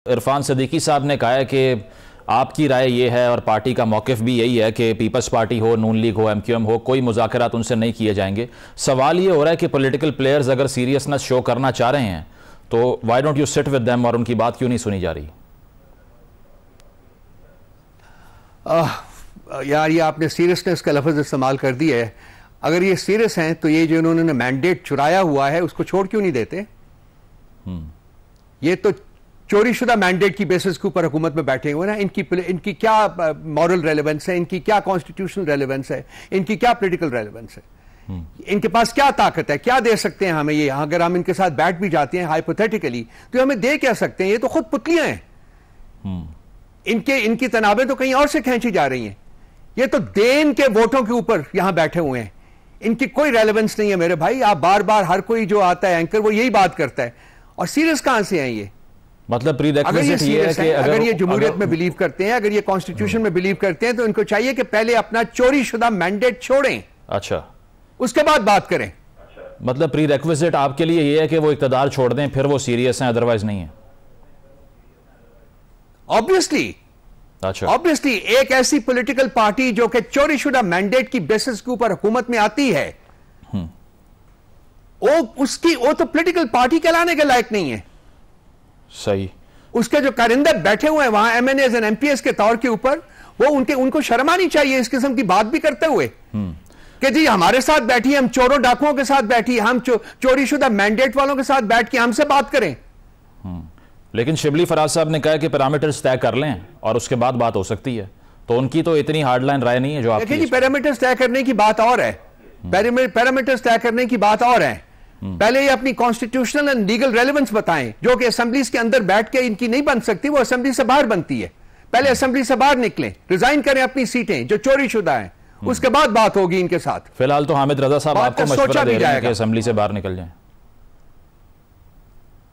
इरफान सदीकी साहब ने कहा है कि आपकी राय ये है और पार्टी का मौक़िफ़ भी यही है कि पीपल्स पार्टी हो, नून लीग हो, MQM हो, कोई मुज़ाकरात उनसे नहीं किए जाएंगे। सवाल ये हो रहा है कि पॉलिटिकल प्लेयर्स अगर सीरियसनेस शो करना चाह रहे हैं तो why don't you sit with them, और उनकी बात क्यों नहीं सुनी जा रही? यार, ये आपने सीरियसनेस का लफ्ज़ इस्तेमाल कर दिया है। अगर ये सीरियस हैं तो ये जो इन्होंने मैंडेट चुराया हुआ है उसको छोड़ क्यों नहीं देते? ये तो चोरी शुदा मैंडेट की बेसिस के ऊपर हुकूमत में बैठे हुए ना। इनकी क्या मॉरल रेलेवेंस है, इनकी क्या कॉन्स्टिट्यूशनल रेलेवेंस है, इनकी क्या पॉलिटिकल रेलेवेंस है, इनके पास क्या ताकत है, क्या दे सकते हैं हमें ये? अगर हम इनके साथ बैठ भी जाते हैं हाइपोथेटिकली तो हमें दे क्या सकते हैं? ये तो खुद पुतलियां हैं। इनकी तनाबें तो कहीं और से खींची जा रही हैं। ये तो देन के वोटों के ऊपर यहां बैठे हुए हैं। इनकी कोई रेलेवेंस नहीं है मेरे भाई। आप बार बार हर कोई जो आता है एंकर वो यही बात करता है, और सीरियस कहां से हैं ये? मतलब प्रीरेक्विजिट ये है कि अगर ये जमहूरियत में बिलीव करते हैं, अगर ये कॉन्स्टिट्यूशन में बिलीव करते हैं तो इनको चाहिए कि पहले अपना चोरी शुदा मैंडेट छोड़ें, अच्छा, उसके बाद बात करें। मतलब प्रीरेक्विजिट आपके लिए ये है कि वो इक़्तिदार छोड़ दें, फिर वो सीरियस हैं, अदरवाइज नहीं है? ऑब्वियसली, अच्छा, ऑब्वियसली एक ऐसी पॉलिटिकल पार्टी जो कि चोरी शुदा मैंडेट की बेसिस के ऊपर हुकूमत में आती है, वो तो पॉलिटिकल पार्टी कहलाने के लायक नहीं है। सही। उसके जो कारिंदे बैठे हुए हैं वहां MNAs और MPs के तौर के ऊपर, वो उनको शर्म आनी चाहिए इस किस्म की बात भी करते हुए कि जी हमारे साथ बैठी, हम चोरों डाकुओं के साथ बैठी, हम चोरी शुदा मैंडेट वालों के साथ बैठ के हमसे बात करें। लेकिन शिबली फराज साहब ने कहा कि पैरामीटर्स तय कर लें और उसके बाद बात हो सकती है, तो उनकी तो इतनी हार्डलाइन राय नहीं है जो आपकी। पैरामीटर्स तय करने की बात और है, पैरामीटर्स तय करने की बात और है। पहले ये अपनी कॉन्स्टिट्यूशनल एंड लीगल रेलेवेंस बताएं, जो कि असेंबलीज के अंदर बैठ के इनकी नहीं बन सकती, वो असेंबली से बाहर बनती है। पहले असेंबली से बाहर निकलें, रिजाइन करें अपनी सीटें जो चोरी शुदा है, उसके बाद बात होगी इनके साथ। फिलहाल तो हामिद रजा साहब आपको मशवरा दे रहे हैं कि असेंबली से बाहर निकल जाएं।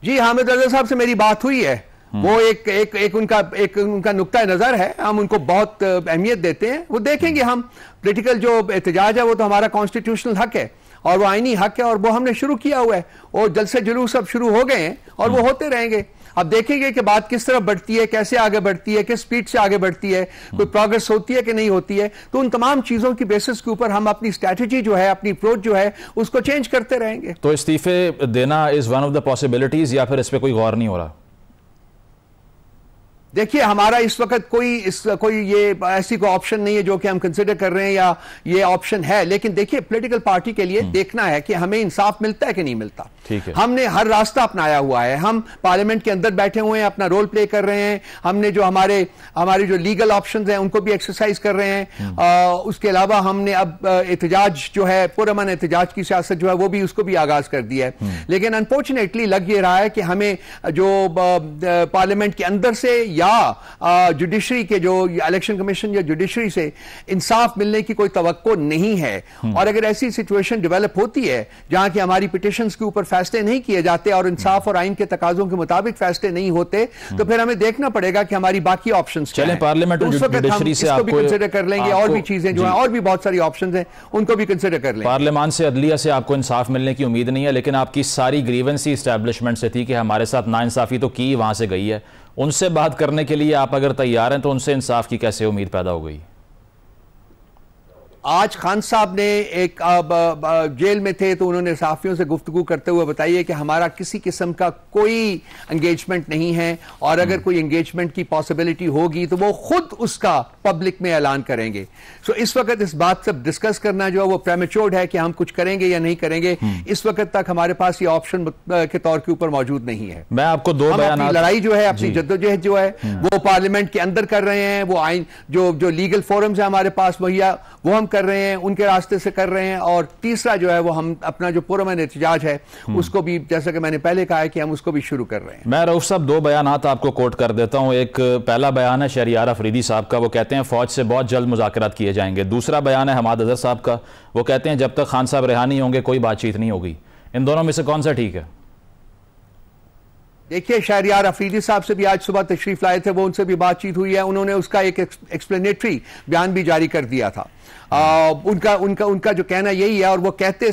जी, हामिद रजा साहब से मेरी बात हुई है। वो एक उनका नुक्ता नजर है, हम उनको बहुत अहमियत देते हैं। वो देखेंगे, हम पॉलिटिकल जो एहतजाज है वो तो हमारा कॉन्स्टिट्यूशनल हक है और वो आईनी हक है, और वो हमने शुरू किया हुआ है। और जलसे जुलूस सब शुरू हो गए हैं और वो होते रहेंगे। अब देखेंगे कि बात किस तरफ बढ़ती है, कैसे आगे बढ़ती है, किस स्पीड से आगे बढ़ती है, कोई प्रोग्रेस होती है कि नहीं होती है। तो उन तमाम चीजों की बेसिस के ऊपर हम अपनी स्ट्रैटेजी जो है, अपनी अप्रोच जो है, उसको चेंज करते रहेंगे। तो इस्तीफे देना is one of the possibilities, या फिर इस पर कोई गौर नहीं हो रहा? देखिए, हमारा इस वक्त कोई ये ऐसी कोई ऑप्शन नहीं है जो कि हम कंसिडर कर रहे हैं या ये ऑप्शन है। लेकिन देखिए, पॉलिटिकल पार्टी के लिए देखना है कि हमें इंसाफ मिलता है कि नहीं मिलता। ठीक है, हमने हर रास्ता अपनाया हुआ है। हम पार्लियामेंट के अंदर बैठे हुए हैं, अपना रोल प्ले कर रहे हैं। हमने जो हमारे जो लीगल ऑप्शंस हैं उनको भी एक्सरसाइज कर रहे हैं। उसके अलावा हमने अब एहतजाज जो है, पुरअमन एहतजाज की सियासत जो है वो भी, उसको भी आगाज कर दिया है। लेकिन अनफॉर्चुनेटली लग ये रहा है कि हमें जो पार्लियामेंट के अंदर से या जुडिशरी के जो इलेक्शन कमीशन या जुडिशरी से इंसाफ मिलने की कोई तवक्को नहीं है। और अगर ऐसी सिचुएशन डेवलप होती है जहां की हमारी पिटिशंस के ऊपर फैसले नहीं किए जाते और इंसाफ और आइन के तकाजों के मुताबिक फैसले नहीं होते, तो फिर हमें देखना पड़ेगा कि हमारी बाकी ऑप्शंस क्या हैं। पार्लियामेंट और जुडिशरी से इसको भी कंसिडर कर लेंगे, और भी चीजें जो हैं, और भी बहुत सारी ऑप्शंस हैं, उनको भी कंसिडर कर लेंगे। पार्लियामान से, अदलिया से आपको इंसाफ मिलने की उम्मीद नहीं है, लेकिन आपकी सारी ग्रीवेंस ही एस्टैब्लिशमेंट से थी कि हमारे साथ नाइंसाफी तो की, वहां से गई है। उनसे बात करने के लिए आप अगर तैयार हैं तो उनसे इंसाफ की कैसे उम्मीद पैदा हो गई? आज खान साहब ने जेल में थे तो उन्होंने सहाफियों से गुफ्तगू करते हुए बताइए कि हमारा किसी किस्म का कोई एंगेजमेंट नहीं है, और अगर कोई एंगेजमेंट की पॉसिबिलिटी होगी तो वो खुद उसका पब्लिक में ऐलान करेंगे। सो इस वक्त इस बात से डिस्कस करना जो है वो प्रेमेच्योर्ड है कि हम कुछ करेंगे या नहीं करेंगे। इस वक्त तक हमारे पास ये ऑप्शन के तौर के ऊपर मौजूद नहीं है। मैं आपको दो अपनी लड़ाई जो है, अपनी जद्दोजहद जो है वो पार्लियामेंट के अंदर कर रहे हैं। वो आइन जो लीगल फोरम्स है हमारे पास मुहैया, वो हम कर रहे हैं, उनके रास्ते से कर रहे हैं। और तीसरा जो है वो हम अपना जो पुरअमन एहतजाज है उसको भी, जैसा कि मैंने पहले कहा है, कि हम उसको भी शुरू कर रहे हैं। मैं रऊफ साहब दो बयानात आपको कोट कर देता हूं। एक पहला बयान है शहरियार अफरीदी साहब का, वो कहते हैं फौज से बहुत जल्द मुज़ाकरात किए जाएंगे। दूसरा बयान है हमाद अजहर साहब का, वो कहते हैं जब तक खान साहब रिहा नहीं होंगे कोई बातचीत नहीं होगी। इन दोनों में से कौन सा ठीक है? देखिए, शहरियार अफरीदी साहब से भी आज सुबह तशरीफ लाए थे, वो उनसे भी बातचीत हुई है। उन्होंने उसका एक एक्सप्लेनेटरी बयान भी जारी कर दिया था। उनका उनका उनका जो कहना यही है, और वो कहते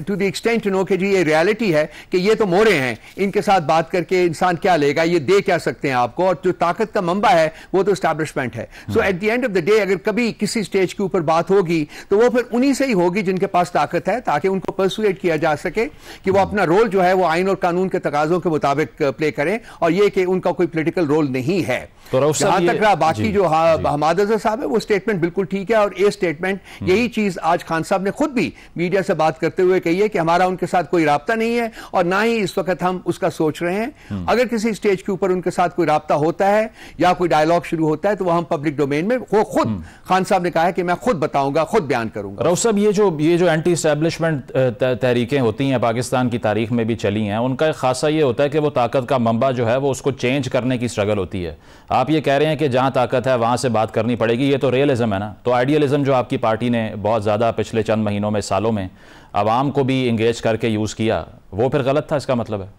टू द एक्सटेंट कि जी ये रियलिटी है कि ये तो मोरे हैं, इनके साथ बात करके इंसान क्या लेगा, ये दे क्या सकते हैं आपको, और जो ताकत का मंबा है वो तो एस्टैब्लिशमेंट है। So at the end of the day अगर कभी किसी स्टेज के ऊपर बात होगी तो वो फिर उन्हीं से ही होगी जिनके पास ताकत है, ताकि उनको परसुएट किया जा सके कि वो अपना रोल जो है वो आइन और कानून के तकाजों के मुताबिक प्ले करें, और ये कि उनका कोई पॉलिटिकल रोल नहीं है। तो जहां तक रहा बाकी जो हमाद अजहर साहब है, वो स्टेटमेंट बिल्कुल ठीक है, और ये स्टेटमेंट यही चीज आज खान साहब ने खुद भी मीडिया से बात करते हुए कही है कि हमारा उनके साथ कोई राब्ता नहीं है और ना ही इस वक्त हम उसका सोच रहे हैं। अगर किसी स्टेज के ऊपर उनके साथ कोई राब्ता होता है या कोई डायलॉग शुरू होता है तो वह हम पब्लिक डोमेन में, वो खुद खान साहब ने कहा है कि मैं खुद बताऊंगा, खुद बयान करूंगा। रऊफ साहब, ये जो एंटी एस्टैब्लिशमेंट तहरीकें होती हैं, पाकिस्तान की तारीख में भी चली हैं, उनका एक खासा ये होता है कि वो ताकत का मंबा जो है वो उसको चेंज करने की स्ट्रगल होती है। आप ये कह रहे हैं कि जहां ताकत है वहां से बात करनी पड़ेगी, ये तो रियलिज्म है ना। तो आइडियलिज्म जो आपकी पार्टी ने बहुत ज़्यादा पिछले चंद महीनों में, सालों में आवाम को भी इंगेज करके यूज़ किया, वो फिर गलत था, इसका मतलब है?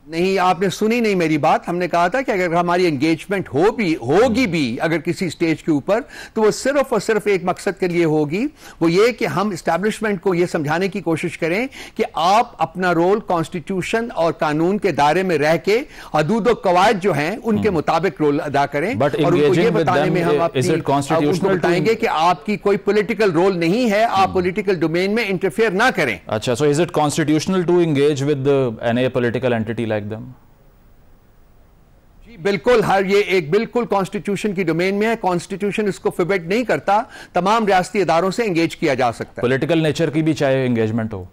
नहीं, आपने सुनी नहीं मेरी बात। हमने कहा था कि अगर हमारी एंगेजमेंट होगी भी अगर किसी स्टेज के ऊपर, तो वो सिर्फ और सिर्फ एक मकसद के लिए होगी, वो ये कि हम एस्टैब्लिशमेंट को ये समझाने की कोशिश करें कि आप अपना रोल कॉन्स्टिट्यूशन और कानून के दायरे में रह के हदूद और कवायद जो हैं उनके मुताबिक रोल अदा करें। और उनको ये बताने में हम उनको बताएंगे कि आपकी कोई पॉलिटिकल रोल नहीं है, आप पॉलिटिकल डोमेन में इंटरफेयर ना करें। अच्छा, so is it constitutional to engage with an political entity like them? जी बिल्कुल, हर ये एक बिल्कुल कॉन्स्टिट्यूशन की डोमेन में है। कॉन्स्टिट्यूशन इसको फोरबिड नहीं करता, तमाम रियासती इदारों से एंगेज किया जा सकता है। पॉलिटिकल नेचर की भी चाहे एंगेजमेंट हो।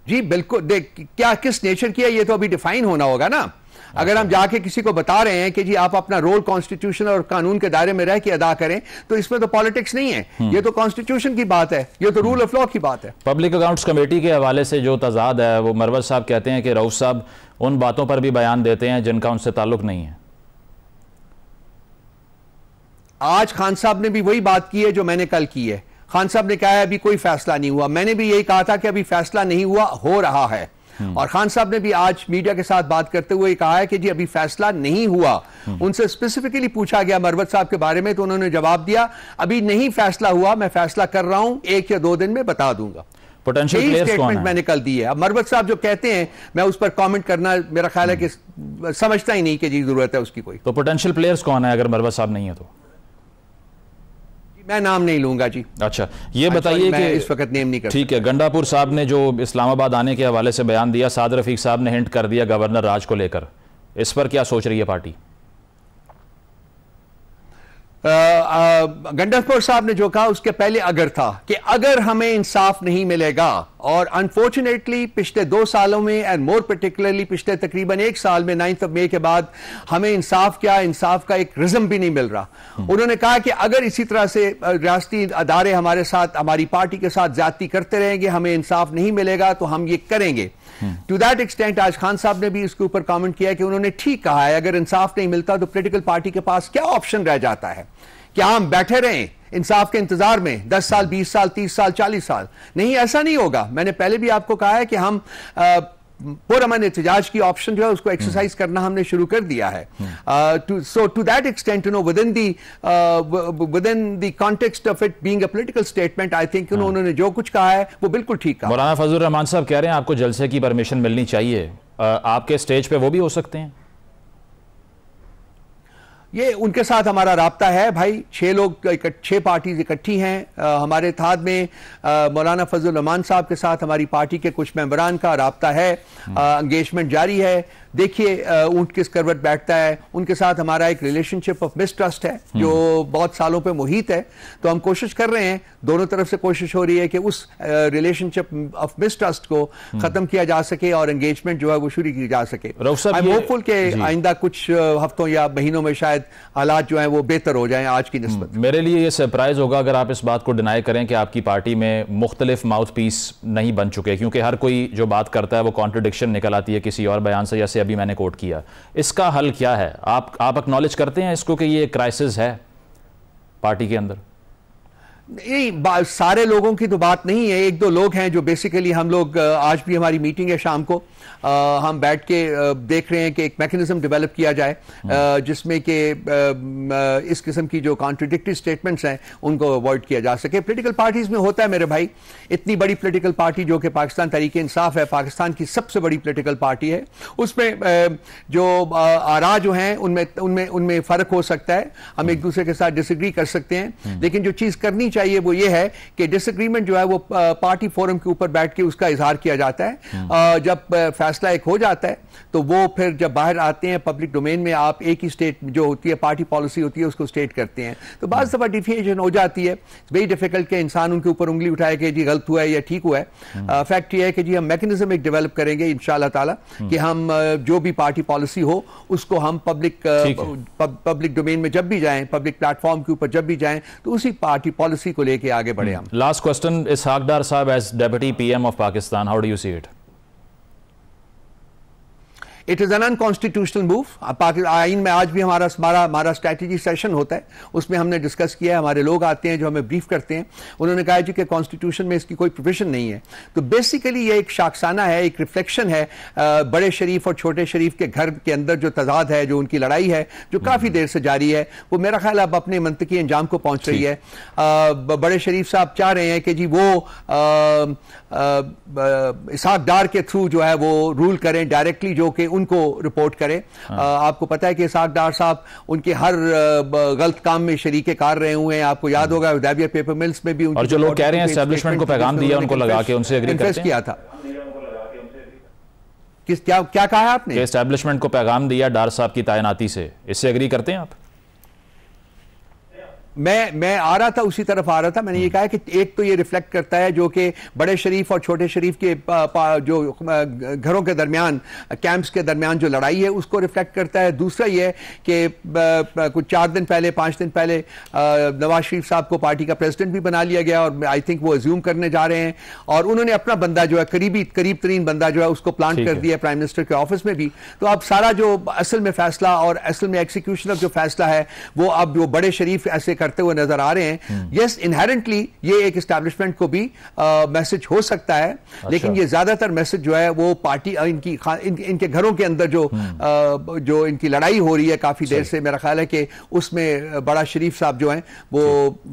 जी बिल्कुल, देख क्या किस नेचर की है ये तो अभी डिफाइन होना होगा ना। अगर हम जाके किसी को बता रहे हैं कि जी आप अपना रोल कॉन्स्टिट्यूशन और कानून के दायरे में रह के अदा करें, तो इसमें तो पॉलिटिक्स नहीं है, ये तो कॉन्स्टिट्यूशन की बात है, ये तो रूल ऑफ लॉ की बात है। पब्लिक अकाउंट्स कमेटी के हवाले से जो तजाद है, वो मरवत साहब कहते हैं कि रऊफ साहब उन बातों पर भी बयान देते हैं जिनका उनसे ताल्लुक नहीं है। आज खान साहब ने भी वही बात की है जो मैंने कल की है। खान साहब ने कहा है अभी कोई फैसला नहीं हुआ, मैंने भी यही कहा था कि अभी फैसला नहीं हुआ, हो रहा है। और खान साहब ने भी आज मीडिया के साथ बात करते हुए कहा है कि जी अभी फैसला नहीं हुआ। उनसे स्पेसिफिकली पूछा गया मरवत साहब के बारे में, तो उन्होंने जवाब दिया अभी नहीं फैसला हुआ, मैं फैसला कर रहा हूं, 1 या 2 दिन में बता दूंगा। पोटेंशियल प्लेयर्स कौन स्टेटमेंट है? मैंने कल दी है। अब मरवत साहब जो कहते हैं, मैं उस पर कमेंट करना मेरा ख्याल है कि समझता ही नहीं कि जी जरूरत है उसकी कोई। तो पोटेंशियल प्लेयर्स कौन है अगर मरवत साहब नहीं है तो? मैं नाम नहीं लूंगा जी। अच्छा, ये बताइए कि इस वक्त नेम नहीं कर। ठीक है, गंडापुर साहब ने जो इस्लामाबाद आने के हवाले से बयान दिया, साद रफीक साहब ने हिंट कर दिया गवर्नर राज को लेकर, इस पर क्या सोच रही है पार्टी? गंडापुर साहब ने जो कहा उसके पहले अगर था कि अगर हमें इंसाफ नहीं मिलेगा, और अनफॉर्चुनेटली पिछले 2 सालों में एंड मोर पर्टिकुलरली पिछले तकरीबन 1 साल में 9 मई के बाद हमें इंसाफ का एक रिज्म भी नहीं मिल रहा। उन्होंने कहा कि अगर इसी तरह से रियासती अदारे हमारे साथ, हमारी पार्टी के साथ ज्यादती करते रहेंगे, हमें इंसाफ नहीं मिलेगा तो हम ये करेंगे। टू दैट एक्सटेंट आज खान साहब ने भी इसके ऊपर कमेंट किया कि उन्होंने ठीक कहा है, अगर इंसाफ नहीं मिलता तो पॉलिटिकल पार्टी के पास क्या ऑप्शन रह जाता है? क्या हम बैठे रहें इंसाफ के इंतजार में 10 साल, 20 साल, 30 साल, 40 साल? नहीं, ऐसा नहीं होगा। मैंने पहले भी आपको कहा है कि हम पुरअमन एहतजाज की ऑप्शन जो है उसको एक्सरसाइज करना हमने शुरू कर दिया है। So to that extent within the context of it being a political statement, I think उन्होंने जो कुछ कहा है वो बिल्कुल ठीक कहा। मौलाना फजलुर रहमान साहब कह रहे हैं आपको जलसे की परमिशन मिलनी चाहिए, आपके स्टेज पे वो भी हो सकते हैं? ये उनके साथ हमारा राब्ता है भाई। 6 पार्टीज इकट्ठी हैं। हमारे इत्तेहाद में मौलाना फजलुर रहमान साहब के साथ हमारी पार्टी के कुछ मेंबरान का राब्ता है, एंगेजमेंट जारी है। देखिए ऊंट किस करवट बैठता है। उनके साथ हमारा एक रिलेशनशिप ऑफ मिसट्रस्ट है जो बहुत सालों पे मुहित है। तो हम कोशिश कर रहे हैं, दोनों तरफ से कोशिश हो रही है कि उस रिलेशनशिप ऑफ मिसट्रस्ट को खत्म किया जा सके और एंगेजमेंट जो है वो शुरू की जा सके। आई एम होपफुल के आइंदा कुछ हफ्तों या महीनों में शायद हालात जो हैं वो बेहतर हो जाएं आज की निस्बत। मेरे लिए ये सरप्राइज होगा अगर आप इस बात को डिनाई करें कि आपकी पार्टी में मुख्तलिफ माउथ पीस नहीं बन चुके, क्योंकि हर कोई जो बात करता है वो कॉन्ट्रडिक्शन निकल आती है किसी और बयान से, जैसे अभी मैंने कोट किया। इसका हल क्या है? आप एक्नॉलेज करते हैं इसको कि ये क्राइसिस है पार्टी के अंदर? नहीं, सारे लोगों की तो बात नहीं है, एक दो लोग हैं जो बेसिकली, हम लोग आज भी हमारी मीटिंग है शाम को, हम बैठ के देख रहे हैं कि एक मैकेनिज्म डेवलप किया जाए जिसमें कि इस किस्म की जो कॉन्ट्रडिक्टरी स्टेटमेंट्स हैं उनको अवॉइड किया जा सके। पॉलिटिकल पार्टीज में होता है मेरे भाई, इतनी बड़ी पॉलिटिकल पार्टी जो कि पाकिस्तान तहरीक इंसाफ है, पाकिस्तान की सबसे बड़ी पॉलिटिकल पार्टी है, उसमें जो आरा जो हैं उनमें फर्क हो सकता है, हम एक दूसरे के साथ डिसएग्री कर सकते हैं, लेकिन जो चीज करनी चाहिए वो ये है कि डिसएग्रीमेंट जो है वो पार्टी फोरम के ऊपर बैठ के उसका इजहार किया जाता है। जब फैसला एक हो जाता है तो वो फिर जब बाहर आते हैं पब्लिक डोमेन में, आप एक ही स्टेट जो होती है, पार्टी पॉलिसी होती है, उसको स्टेट करते हैं, तो बाज़ दफा डिफिएशन हो जाती है। वेरी डिफिकल्ट के इंसान उनके ऊपर उंगली उठाए कि जी गलत हुआ है या ठीक हुआ है। फैक्ट ये है कि जी हम मैकेनिज्म एक डेवलप करेंगे इंशाल्लाह ताला कि हम जो भी पार्टी पॉलिसी हो उसको हम पब्लिक डोमेन में जब भी जाएं, पब्लिक प्लेटफॉर्म के ऊपर जब भी जाएं, तो उसी पार्टी पॉलिसी को लेके आगे बढ़े हम। लास्ट क्वेश्चन, इसहाक डार साहब as deputy PM of Pakistan, how do you see it? It is an unconstitutional move. आइन में आज भी हमारा स्ट्रैटेजी सेशन होता है, उसमें हमने डिस्कस किया है, हमारे लोग आते हैं जो हमें ब्रीफ करते हैं, उन्होंने कहा जी कि कॉन्स्टिट्यूशन में इसकी कोई प्रोविजन नहीं है। तो बेसिकली ये एक शाखसाना है, एक रिफ्लेक्शन है बड़े शरीफ और छोटे शरीफ के घर के अंदर जो तजाद है, जो उनकी लड़ाई है, जो काफी देर से जारी है, वो मेरा ख्याल अब अपने मंतकी अंजाम को पहुंच रही है। बड़े शरीफ साहब चाह रहे हैं कि जी वो इसहाक डार के थ्रू जो है वो रूल करें डायरेक्टली, जो कि उनको रिपोर्ट करें। आपको पता है कि इसहाक डार साहब उनके हर गलत काम में शरीके कार रहे हुए हैं। आपको याद होगा हुदैबिया पेपर मिल्स में भी और जो लोग कह रहे हैं एस्टैब्लिशमेंट को पैगाम दिया उनको लगा के उनसे एग्री करते हैं, किया था। क्या कहा है आपने? एस्टैब्लिशमेंट को पैगाम दिया डार साहब की तैनाती से, इससे एग्री करते हैं आप? मैं आ रहा था, उसी तरफ आ रहा था। मैंने ये कहा कि एक तो ये रिफ्लेक्ट करता है जो कि बड़े शरीफ और छोटे शरीफ के जो घरों के दरमियान, कैंप्स के दरमियान जो लड़ाई है उसको रिफ्लेक्ट करता है। दूसरा ये कि कुछ 4 दिन पहले 5 दिन पहले नवाज शरीफ साहब को पार्टी का प्रेसिडेंट भी बना लिया गया और आई थिंक वो अज्यूम करने जा रहे हैं, और उन्होंने अपना बंदा जो है करीब तरीन बंदा जो है उसको प्लांट कर दिया प्राइम मिनिस्टर के ऑफिस में भी। तो अब सारा जो असल में फैसला और असल में एक्सिक्यूशन ऑफ जो फैसला है वो अब जो बड़े शरीफ ऐसे करते हुए नजर आ रहे हैं। यस, इनहेरेंटली ये एक एस्टैब्लिशमेंट को भी मैसेज हो सकता है, लेकिन ये ज्यादातर मैसेज जो है वो पार्टी इनके घरों के अंदर जो इनकी लड़ाई हो रही है काफी देर से, मेरा ख्याल है कि उसमें बड़ा शरीफ साहब जो हैं वो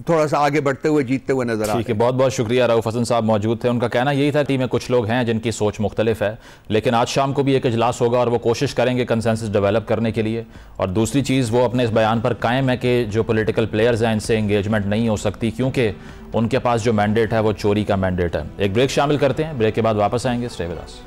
थोड़ा सा आगे बढ़ते हुए जीतते हुए नजर आ रहे हैं। बहुत बहुत शुक्रिया, रऊफ हसन साहब मौजूद थे। उनका कहना यही था टीम में कुछ लोग हैं जिनकी सोच मुख्तलिफ है, लेकिन आज शाम को भी एक इजलास होगा और वो कोशिश करेंगे कंसेंसस डेवलप करने के लिए। और दूसरी चीज़ वो अपने इस बयान पर कायम है कि जो पॉलिटिकल प्लेयर्स हैं इनसे एंगेजमेंट नहीं हो सकती, क्योंकि उनके पास जो मैंडेट है वो चोरी का मैंडेट है। एक ब्रेक शामिल करते हैं, ब्रेक के बाद वापस आएंगे। Stay with us.